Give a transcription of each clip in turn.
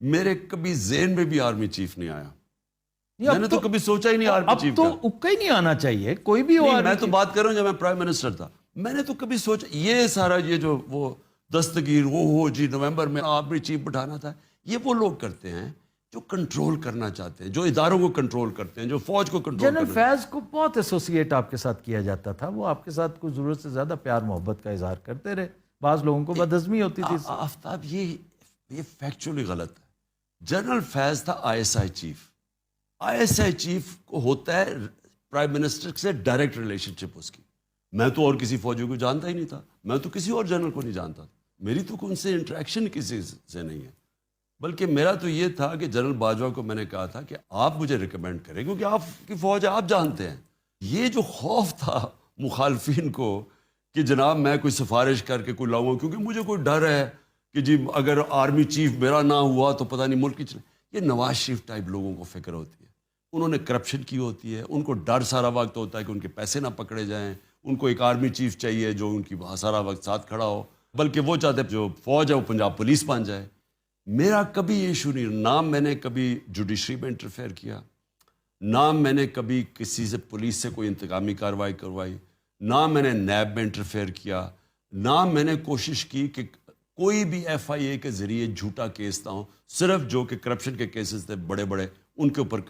میرے کبھی ذہن میں بھی آرمی چیف نہیں آیا. نہیں، میں نے تو کبھی سوچا ہی نہیں آرمی چیف کا. اب تو اکا ہی نہیں آنا چاہیے کوئی بھی ہو. میں تو بات کر رہا ہوں جب میں پرائم منسٹر تھا, میں نے تو کبھی سوچا یہ سارا یہ جو وہ دستگیر وہ ہو جی نومبر میں آرمی چیف بٹھانا تھا, یہ وہ لوگ کرتے ہیں جو کنٹرول کرنا چاہتے ہیں, جو اداروں کو کنٹرول کرتے ہیں, جو فوج کو کنٹرول جنرل کرتے ہیں. فیض کو بہت ایسوسیٹ آپ کے ساتھ کیا جاتا تھا, وہ آپ کے ساتھ کچھ ضرورت سے زیادہ پیار محبت کا اظہار کرتے رہے, بعض لوگوں کو بدہضمی ہوتی تھی. آفتاب یہ فیکچولی غلط ہے. جنرل فیض تھا I S I chief. I S I chief کو ہوتا ہے پرائم منسٹر سے ڈائریکٹ ریلیشن شپ اس کی. میں تو اور کسی فوجی کو جانتا ہی نہیں تھا, میں تو کسی اور جنرل کو نہیں جانتا تھا, میری تو ان سے انٹریکشن کسی سے نہیں ہے. بلکہ میرا تو یہ تھا کہ جنرل باجوہ کو میں نے کہا تھا کہ آپ مجھے ریکمینڈ کریں کیونکہ آپ کی فوج ہے, آپ جانتے ہیں. یہ جو خوف تھا مخالفین کو کہ جناب میں کوئی سفارش کر کے کوئی لاؤں گا کیونکہ مجھے کوئی ڈر ہے کہ جی اگر آرمی چیف میرا نہ ہوا تو پتہ نہیں ملک کی چلے. یہ نواز شریف ٹائپ لوگوں کو فکر ہوتی ہے, انہوں نے کرپشن کی ہوتی ہے, ان کو ڈر سارا وقت ہوتا ہے کہ ان کے پیسے نہ پکڑے جائیں, ان کو ایک آرمی چیف چاہیے جو ان کی سارا وقت ساتھ کھڑا ہو, بلکہ وہ چاہتے ہیں جو فوج ہے وہ پنجاب پولیس بن جائے. میرا کبھی ایشو نہیں, نہ میں نے کبھی جوڈیشری میں انٹرفیئر کیا, نہ میں نے کبھی کسی سے پولیس سے کوئی انتقامی کارروائی کروائی, نہ میں نے نیب میں انٹرفیئر کیا, نہ میں نے کوشش کی کہ کوئی بھی ایف آئی اے کے ذریعے جھوٹا کیس نہ ہو, صرف جو کہ کرپشن کے کیسز تھے بڑے بڑے ان کے اوپر.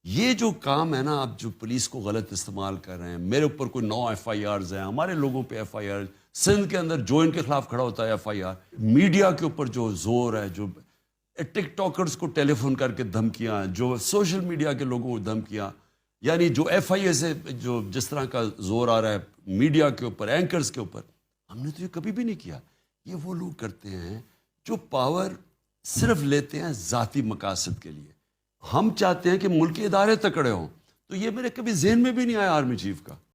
یہ جو کام ہے نا آپ جو پولیس کو غلط استعمال کر رہے ہیں, میرے اوپر کوئی 9 ایف آئی آرز ہیں, ہمارے لوگوں پہ ایف آئی آر, سندھ کے اندر جو ان کے خلاف کھڑا ہوتا ہے ایف آئی آر, میڈیا کے اوپر جو زور ہے, جو ٹک ٹاکرز کو ٹیلی فون کر کے دھمکیاں, جو سوشل میڈیا کے لوگوں کو دھمکیاں, یعنی جو ایف آئی اے سے جو جس طرح کا زور آ رہا ہے میڈیا کے اوپر, اینکرز کے اوپر, ہم نے تو یہ کبھی بھی نہیں کیا. یہ وہ لوگ کرتے ہیں جو پاور صرف لیتے ہیں ذاتی مقاصد کے لیے. ہم چاہتے ہیں کہ ملک کے ادارے تکڑے ہوں, تو یہ میرے کبھی ذہن میں بھی نہیں آیا آرمی چیف کا.